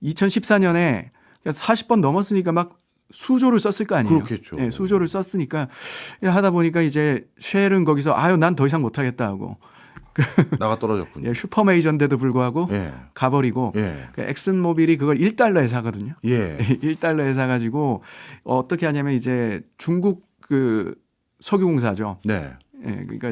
2014년에 40번 넘었으니까 막 수조를 썼을 거 아니에요. 그렇겠죠. 네, 수조를 썼으니까 하다 보니까 이제 쉘은 거기서 아유 난 더 이상 못하겠다 하고 나가 떨어졌군요. 예, 슈퍼메이저인데도 불구하고 예. 가버리고 예. 그 엑슨모빌이 그걸 1달러에 사거든요. 예. 1달러에 사가지고 어떻게 하냐면 이제 중국 그 석유공사죠. 네. 예, 그러니까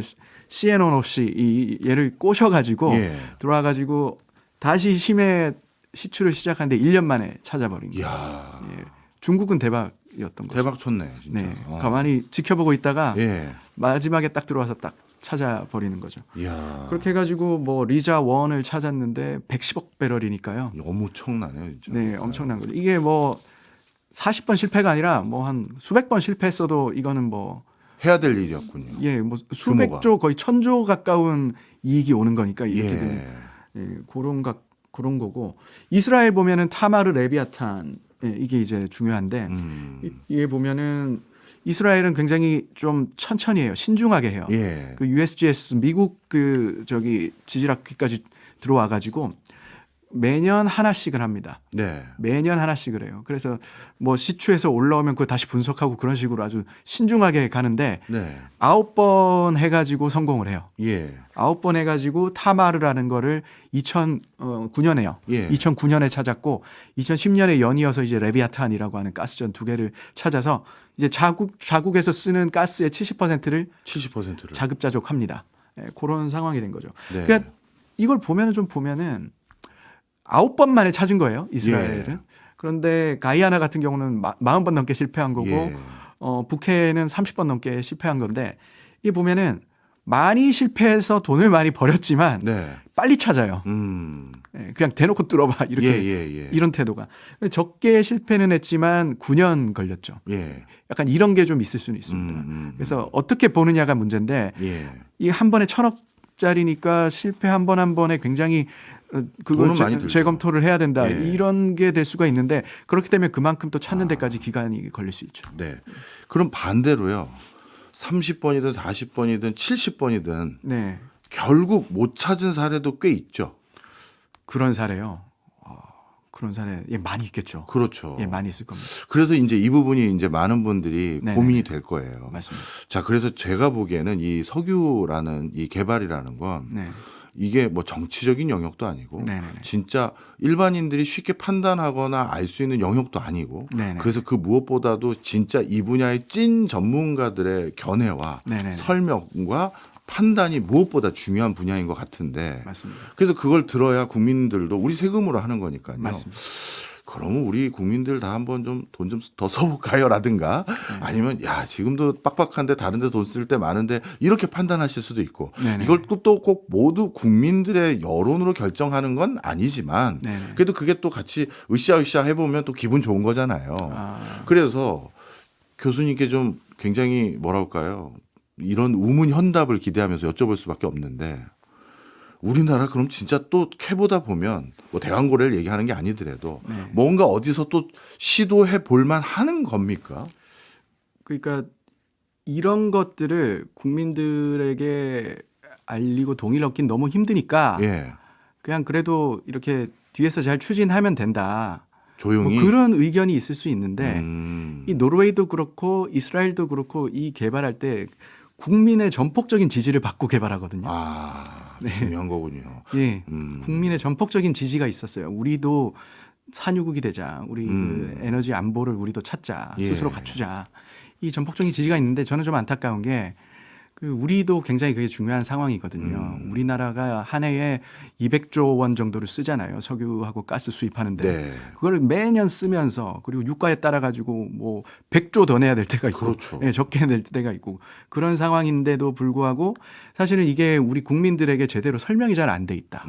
CNO노 씨 이 얘를 꼬셔가지고 예. 들어와가지고 다시 심해 시추를 시작하는데 1년 만에 찾아버린 거예요. 이야. 예, 중국은 대박이었던 거죠. 대박 쳤네, 진짜. 네, 가만히 지켜보고 있다가 예. 마지막에 딱 들어와서 딱 찾아버리는 거죠. 이야. 그렇게 해가지고 뭐 리자 원을 찾았는데 110억 배럴이니까요. 엄청나네요, 진짜. 네, 엄청난 거죠. 이게 뭐 40번 실패가 아니라 뭐 한 수백 번 실패했어도 이거는 뭐 해야 될 일이었군요. 예, 뭐 규모가. 수백조 거의 천조 가까운 이익이 오는 거니까 이렇게 예. 되면 그런 거고 이스라엘 보면은 타마르 레비아탄 이게 이제 중요한데 이게 보면은 이스라엘은 굉장히 좀 천천히 해요. 신중하게 해요. 예. 그 USGS 미국 그 저기 지질학기까지 들어와 가지고 매년 하나씩을 합니다. 네. 매년 하나씩을 해요. 그래서 뭐 시추에서 올라오면 그걸 다시 분석하고 그런 식으로 아주 신중하게 가는데 네. 9번 해가지고 성공을 해요. 예. 9번 해가지고 타마르라는 거를 2009년에요. 예. 2009년에 찾았고 2010년에 연이어서 이제 레비아탄이라고 하는 가스전 두 개를 찾아서 이제 자국에서 쓰는 가스의 70%를 70%를. 자급자족합니다. 예, 그런 상황이 된 거죠. 네. 그러니까 이걸 보면은 9번 만에 찾은 거예요. 이스라엘은. 예. 그런데 가이아나 같은 경우는 40번 넘게 실패한 거고 예. 북해는 30번 넘게 실패한 건데 이 보면은 많이 실패해서 돈을 많이 버렸지만 네. 빨리 찾아요. 예, 그냥 대놓고 뚫어봐 이렇게 예. 이런 태도가 적게 실패는 했지만 9년 걸렸죠. 예. 약간 이런 게 좀 있을 수는 있습니다. 그래서 어떻게 보느냐가 문제인데 예. 이 한 번에 1,000억짜리니까 실패 한 번 한 번에 굉장히 그걸 돈은 많이 들죠. 재검토를 해야 된다. 예. 이런 게 될 수가 있는데 그렇기 때문에 그만큼 또 찾는 데까지 기간이 걸릴 수 있죠. 네. 그럼 반대로요. 30번이든 40번이든 70번이든 네. 결국 못 찾은 사례도 꽤 있죠. 그런 사례요. 그런 사례 많이 있겠죠. 그렇죠. 많이 있을 겁니다. 그래서 이제 이 부분이 이제 많은 분들이 네네. 고민이 될 거예요. 맞습니다. 자, 그래서 제가 보기에는 이 석유라는 이 개발이라는 건 네. 이게 뭐 정치적인 영역도 아니고 네네네. 진짜 일반인들이 쉽게 판단하거나 알 수 있는 영역도 아니고 네네. 그래서 그 무엇보다도 진짜 이 분야의 찐 전문가들의 견해와 네네네. 설명과 판단이 무엇보다 중요한 분야인 것 같은데 맞습니다. 그래서 그걸 들어야 국민들도 우리 세금으로 하는 거니까요. 맞습니다. 그러면 우리 국민들 다 한번 좀 돈 좀 더 써볼까요라든가 아니면 야 지금도 빡빡한데 다른데 돈 쓸 때 많은데 이렇게 판단하실 수도 있고 네네. 이걸 또 꼭 모두 국민들의 여론으로 결정하는 건 아니지만 네네. 그래도 그게 또 같이 으쌰으쌰 해보면 또 기분 좋은 거잖아요. 그래서 교수님께 좀 굉장히 뭐랄까요 이런 우문현답을 기대하면서 여쭤볼 수밖에 없는데 우리나라 그럼 진짜 또 캐보다 보면 뭐 대왕고래를 얘기하는 게 아니더라도 네. 뭔가 어디서 또 시도해 볼만 하는 겁니까? 그러니까 이런 것들을 국민들에게 알리고 동의를 얻긴 너무 힘드니까 예. 그냥 그래도 이렇게 뒤에서 잘 추진하면 된다. 조용히. 뭐 그런 의견이 있을 수 있는데 이 노르웨이도 그렇고 이스라엘도 그렇고 이 개발할 때 국민의 전폭적인 지지를 받고 개발하거든요. 아, 중요한 거군요. 예, 국민의 전폭적인 지지가 있었어요. 우리도 산유국이 되자. 우리 그 에너지 안보를 우리도 찾자. 예. 스스로 갖추자. 이 전폭적인 지지가 있는데 저는 좀 안타까운 게 그 우리도 굉장히 그게 중요한 상황이거든요. 우리나라가 한 해에 200조 원 정도를 쓰잖아요. 석유하고 가스 수입하는데. 네. 그걸 매년 쓰면서 그리고 유가에 따라 가지고 뭐 100조 더 내야 될 때가 있고 그렇죠. 예, 적게 낼 때가 있고 그런 상황인데도 불구하고 사실은 이게 우리 국민들에게 제대로 설명이 잘 안 돼 있다.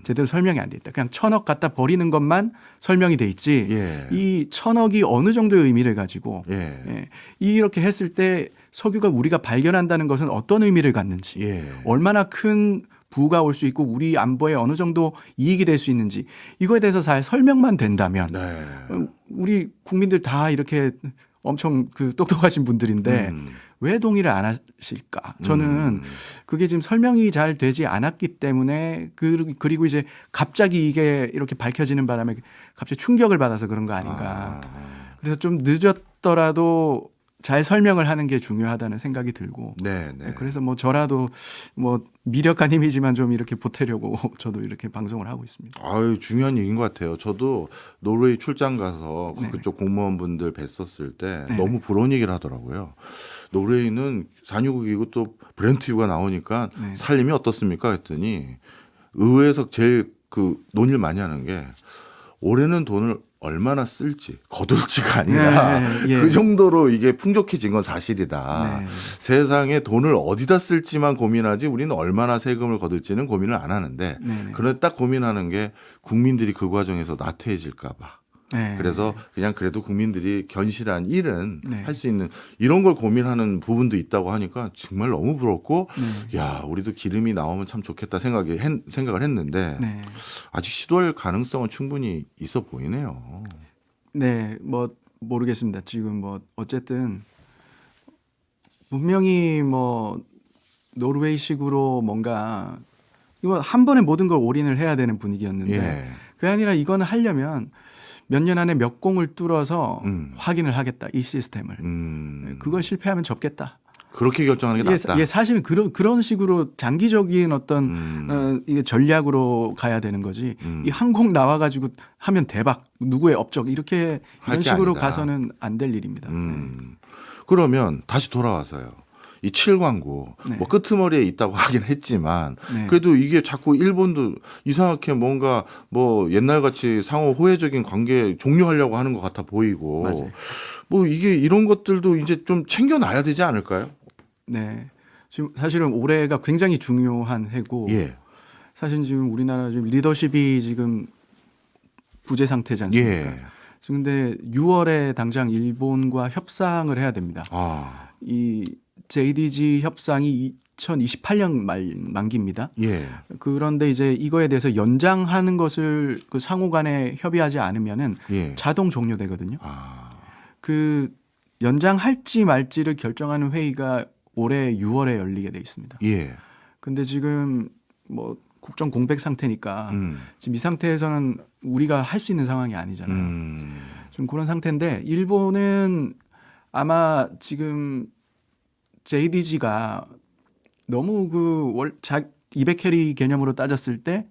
제대로 설명이 안 돼 있다. 그냥 1,000억 갖다 버리는 것만 설명이 돼 있지. 예. 이 1,000억이 어느 정도의 의미를 가지고 예. 예, 이렇게 했을 때 석유가 우리가 발견한다는 것은 어떤 의미를 갖는지 예. 얼마나 큰 부가 올 수 있고 우리 안보에 어느 정도 이익이 될 수 있는지 이거에 대해서 잘 설명만 된다면 네. 우리 국민들 다 이렇게 엄청 그 똑똑하신 분들인데 왜 동의를 안 하실까? 저는 그게 지금 설명이 잘 되지 않았기 때문에 그리고 이제 갑자기 이게 이렇게 밝혀지는 바람에 갑자기 충격을 받아서 그런 거 아닌가. 그래서 좀 늦었더라도 잘 설명을 하는 게 중요하다는 생각이 들고. 네, 네. 그래서 뭐 저라도 뭐 미력한 힘이지만 좀 이렇게 보태려고 저도 이렇게 방송을 하고 있습니다. 아유, 중요한 얘기인 것 같아요. 저도 노르웨이 출장 가서 네. 그쪽 공무원분들 뵀었을 때 네. 너무 부러운 얘기를 하더라고요. 노르웨이는 산유국이고 또 브렌트유가 나오니까 네. 살림이 어떻습니까? 했더니 의회에서 제일 그 논의를 많이 하는 게 올해는 돈을 얼마나 쓸지 거둘지가 아니라 네, 예. 그 정도로 이게 풍족해진 건 사실이다. 네. 세상에 돈을 어디다 쓸지만 고민하지 우리는 얼마나 세금을 거둘지는 고민을 안 하는데 네. 그런데 딱 고민하는 게 국민들이 그 과정에서 나태해질까 봐. 네. 그래서 그냥 그래도 국민들이 견실한 일은 네. 할 수 있는 이런 걸 고민하는 부분도 있다고 하니까 정말 너무 부럽고 네. 야 우리도 기름이 나오면 참 좋겠다 생각을 했는데 네. 아직 시도할 가능성은 충분히 있어 보이네요. 네, 뭐 모르겠습니다. 지금 뭐 어쨌든 분명히 뭐 노르웨이식으로 뭔가 이거 한 번에 모든 걸 올인을 해야 되는 분위기였는데 예. 그게 아니라 이거는 하려면 몇 년 안에 몇 공을 뚫어서 확인을 하겠다 이 시스템을. 그걸 실패하면 접겠다. 그렇게 결정하는 게 낫다. 예, 사실은 그런 식으로 장기적인 어떤 이게 전략으로 가야 되는 거지. 이 항공 나와가지고 하면 대박 누구의 업적 이렇게 할 이런 게 식으로 아니다. 가서는 안 될 일입니다. 그러면 다시 돌아와서요. 이 7광구 네. 뭐 끄트머리에 있다고 하긴 했지만 네. 그래도 이게 자꾸 일본도 이상하게 뭔가 뭐 옛날같이 상호 호혜적인 관계 종료하려고 하는 것 같아 보이고 맞아요. 뭐 이게 이런 것들도 이제 좀 챙겨놔야 되지 않을까요? 네, 지금 사실은 올해가 굉장히 중요한 해고 예. 사실 지금 우리나라 지금 리더십이 지금 부재 상태지 않습니까? 예. 근데 6월에 당장 일본과 협상을 해야 됩니다. 아. 이 JDG 협상이 2028년 만기입니다. 예. 그런데 이제 이거에 대해서 연장하는 것을 그 상호간에 협의하지 않으면은 예. 자동 종료되거든요. 아. 그 연장할지 말지를 결정하는 회의가 올해 6월에 열리게 돼 있습니다. 예. 근데 지금 뭐 국정 공백 상태니까 음. 지금 이 상태에서는 우리가 할 수 있는 상황이 아니잖아요. 좀 그런 상태인데 일본은 아마 지금 JDG가 너무 그 200캐리 개념으로 따졌을 때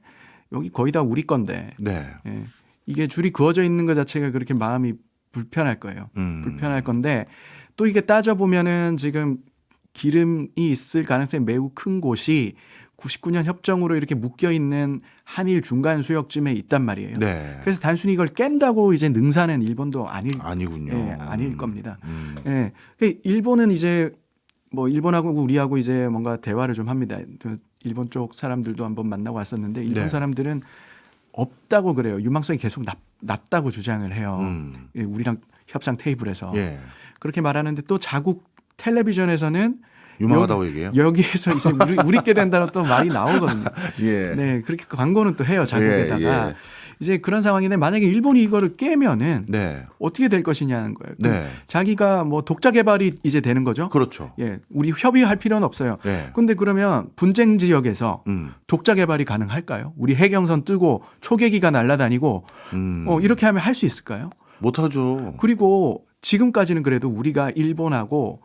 여기 거의 다 우리 건데 네. 예, 이게 줄이 그어져 있는 것 자체가 그렇게 마음이 불편할 거예요. 불편할 건데 또 이게 따져보면은 지금 기름이 있을 가능성이 매우 큰 곳이 99년 협정으로 이렇게 묶여 있는 한일 중간 수역쯤에 있단 말이에요. 네. 그래서 단순히 이걸 깬다고 이제 능사는 일본도 아니군요. 예, 아닐 겁니다. 예, 그 일본은 이제 뭐 일본하고 우리하고 이제 뭔가 대화를 좀 합니다. 그 일본 쪽 사람들도 한번 만나고 왔었는데 일본 네. 사람들은 없다고 그래요. 유망성이 계속 낮다고 주장을 해요. 예, 우리랑 협상 테이블에서 예. 그렇게 말하는데 또 자국 텔레비전에서는 유망하다고 얘기해요? 여기에서 이제 우리께 된다는 또 말이 나오거든요. 예. 네, 그렇게 광고는 또 해요 자국에다가. 예. 이제 그런 상황인데 만약에 일본이 이거를 깨면은 네. 어떻게 될 것이냐는 거예요. 네. 자기가 뭐 독자 개발이 이제 되는 거죠. 그렇죠. 예, 우리 협의할 필요는 없어요. 네. 근데 그러면 분쟁 지역에서 독자 개발이 가능할까요? 우리 해경선 뜨고 초계기가 날아다니고 이렇게 하면 할 수 있을까요? 못하죠. 그리고 지금까지는 그래도 우리가 일본하고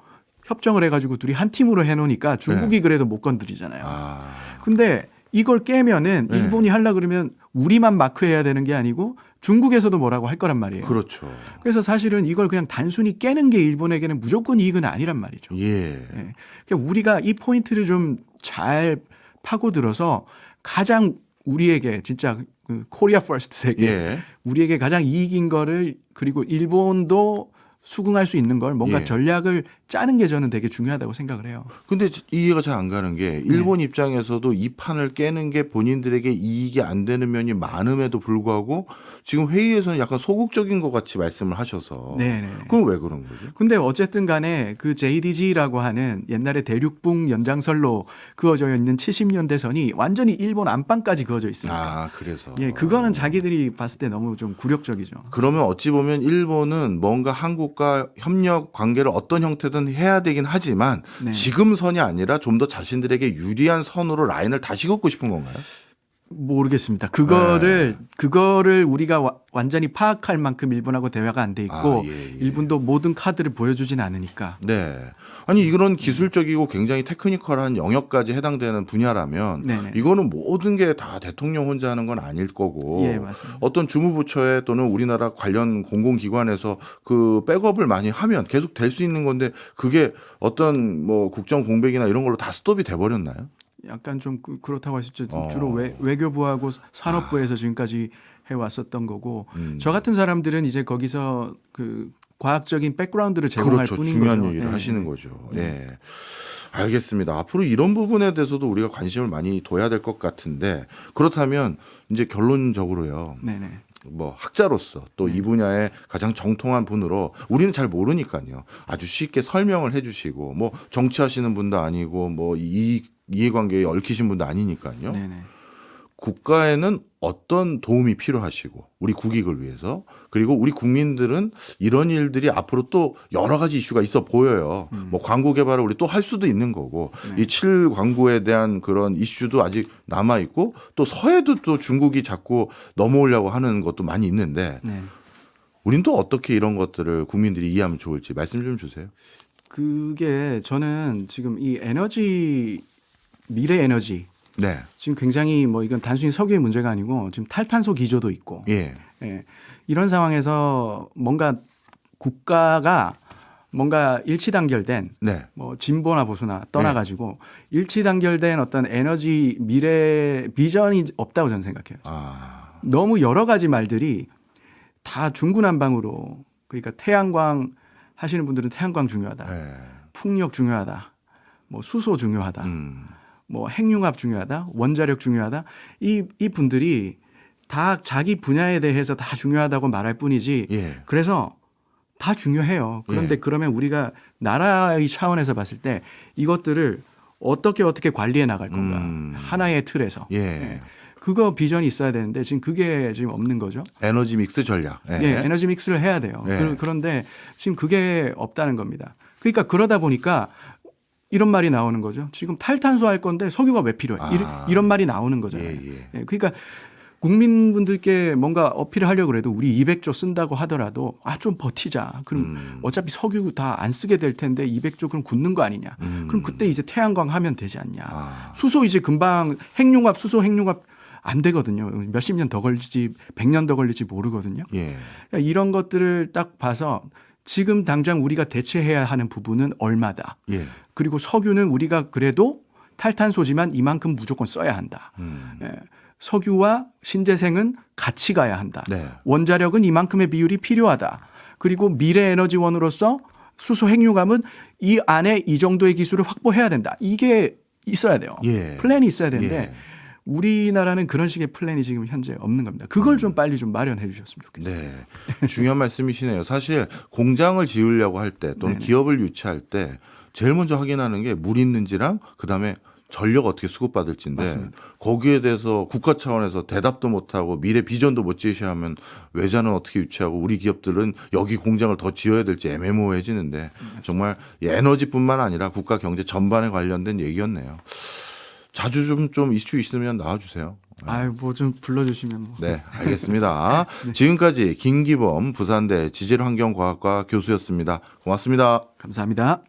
협정을 해가지고 둘이 한 팀으로 해놓으니까 중국이 그래도 못 건드리잖아요. 아. 근데 이걸 깨면은 네. 일본이 하려 그러면 우리만 마크해야 되는 게 아니고 중국에서도 뭐라고 할 거란 말이에요. 그렇죠. 그래서 사실은 이걸 그냥 단순히 깨는 게 일본에게는 무조건 이익은 아니란 말이죠. 예. 예. 그러니까 우리가 이 포인트를 좀 잘 파고들어서 가장 우리에게 진짜 그 코리아 퍼스트 세계 예. 우리에게 가장 이익인 거를 그리고 일본도 수긍할 수 있는 걸 뭔가 예. 전략을 짜는 게 저는 되게 중요하다고 생각을 해요. 근데 이해가 잘 안 가는 게 일본 입장에서도 이 판을 깨는 게 본인들에게 이익이 안 되는 면이 많음에도 불구하고 지금 회의에서는 약간 소극적인 것 같이 말씀을 하셔서 네네. 그럼 왜 그런 거죠? 근데 어쨌든 간에 그 JDG라고 하는 옛날에 대륙붕 연장선로 그어져 있는 70년대 선이 완전히 일본 안방까지 그어져 있습니다. 아, 그래서. 예, 그거는 자기들이 봤을 때 너무 좀 굴욕적이죠. 그러면 어찌 보면 일본은 뭔가 한국과 협력 관계를 어떤 형태든 해야 되긴 하지만 네. 지금 선이 아니라 좀 더 자신들에게 유리한 선으로 라인을 다시 걷고 싶은 건가요? 모르겠습니다. 그거를 우리가 완전히 파악할 만큼 일본하고 대화가 안 돼 있고 아, 예, 예. 일본도 모든 카드를 보여주진 않으니까. 네. 아니 이런 기술적이고 굉장히 테크니컬한 영역까지 해당되는 분야라면 네네. 이거는 모든 게 다 대통령 혼자 하는 건 아닐 거고 예, 맞습니다. 어떤 주무부처에 또는 우리나라 관련 공공기관에서 그 백업을 많이 하면 계속 될 수 있는 건데 그게 어떤 뭐 국정 공백이나 이런 걸로 다 스톱이 돼 버렸나요? 약간 좀 그렇다고 하셨죠. 어. 주로 외교부하고 산업부에서 지금까지 해왔었던 거고 저 같은 사람들은 이제 거기서 그 과학적인 백그라운드를 제공할 그렇죠. 뿐인 중요한 거죠. 일을 예. 하시는 거죠. 예. 알겠습니다. 앞으로 이런 부분에 대해서도 우리가 관심을 많이 둬야 될 것 같은데 그렇다면 이제 결론적으로요. 네네. 뭐 학자로서 또 이 분야에 가장 정통한 분으로 우리는 잘 모르니까요. 아주 쉽게 설명을 해주시고 뭐 정치하시는 분도 아니고 뭐 이해관계에 얽히신 분도 아니니까요. 네네. 국가에는 어떤 도움이 필요하시고 우리 국익을 위해서 그리고 우리 국민들은 이런 일들이 앞으로 또 여러 가지 이슈가 있어 보여요. 뭐 광고 개발을 우리 또 할 수도 있는 거고 이 7광구에 대한 그런 이슈도 아직 남아 있고 또 서해도 또 중국이 자꾸 넘어오려고 하는 것도 많이 있는데 네. 우린 또 어떻게 이런 것들을 국민들이 이해하면 좋을지 말씀 좀 주세요. 그게 저는 지금 이 에너지 미래 에너지 네. 지금 굉장히 뭐 이건 단순히 석유의 문제가 아니고 지금 탈탄소 기조도 있고 예. 예. 이런 상황에서 뭔가 국가가 뭔가 일치단결된 네. 뭐 진보나 보수나 떠나가지고 일치단결된 어떤 에너지 미래 비전이 없다고 저는 생각해요. 아. 너무 여러 가지 말들이 다 중구난방으로 그러니까 태양광 하시는 분들은 태양광 중요하다. 네. 풍력 중요하다. 뭐 수소 중요하다. 뭐 핵융합 중요하다. 원자력 중요하다. 이 분들이 다 자기 분야에 대해서 다 중요하다고 말할 뿐이지. 예. 그래서 다 중요해요. 그런데 예. 그러면 우리가 나라의 차원에서 봤을 때 이것들을 어떻게 관리해 나갈 건가. 하나의 틀에서. 예. 그거 비전이 있어야 되는데 지금 그게 지금 없는 거죠. 에너지 믹스 전략. 예. 예, 에너지 믹스를 해야 돼요. 예. 그런데 지금 그게 없다는 겁니다. 그러니까 그러다 보니까 이런 말이 나오는 거죠. 지금 탈탄소 할 건데 석유가 왜 필요해? 이런 말이 나오는 거잖아요. 예. 예, 그러니까 국민분들께 뭔가 어필을 하려고 해도 우리 200조 쓴다고 하더라도 좀 버티자. 그럼 어차피 석유 다 안 쓰게 될 텐데 200조 그럼 굳는 거 아니냐. 그럼 그때 이제 태양광 하면 되지 않냐. 수소 이제 금방 수소 핵융합 안 되거든요. 몇십 년 더 걸릴지 100년 더 걸릴지 모르거든요. 예. 그러니까 이런 것들을 딱 봐서 지금 당장 우리가 대체해야 하는 부분은 얼마다. 예. 그리고 석유는 우리가 그래도 탈탄소지만 이만큼 무조건 써야 한다. 예. 석유와 신재생은 같이 가야 한다. 네. 원자력은 이만큼의 비율이 필요하다. 그리고 미래 에너지원으로서 수소 핵융합은 이 안에 이 정도의 기술을 확보해야 된다. 이게 있어야 돼요. 예. 플랜이 있어야 되는데 예. 우리나라는 그런 식의 플랜이 지금 현재 없는 겁니다. 그걸 좀 빨리 좀 마련해 주셨으면 좋겠어요. 네. 중요한 말씀이시네요. 사실 공장을 지으려고 할 때 또는 네네. 기업을 유치할 때 제일 먼저 확인하는 게 물 있는지랑 그다음에 전력 어떻게 수급받을지인데 맞습니다. 거기에 대해서 국가 차원에서 대답도 못하고 미래 비전도 못 제시하면 외자는 어떻게 유치하고 우리 기업들은 여기 공장을 더 지어야 될지 애매모호해지는데 정말 에너지뿐만 아니라 국가 경제 전반에 관련된 얘기였네요. 자주 좀 이슈 있으면 나와주세요. 뭐 좀 불러주시면. 뭐. 네, 알겠습니다. 지금까지 김기범 부산대 지질환경과학과 교수였습니다. 고맙습니다. 감사합니다.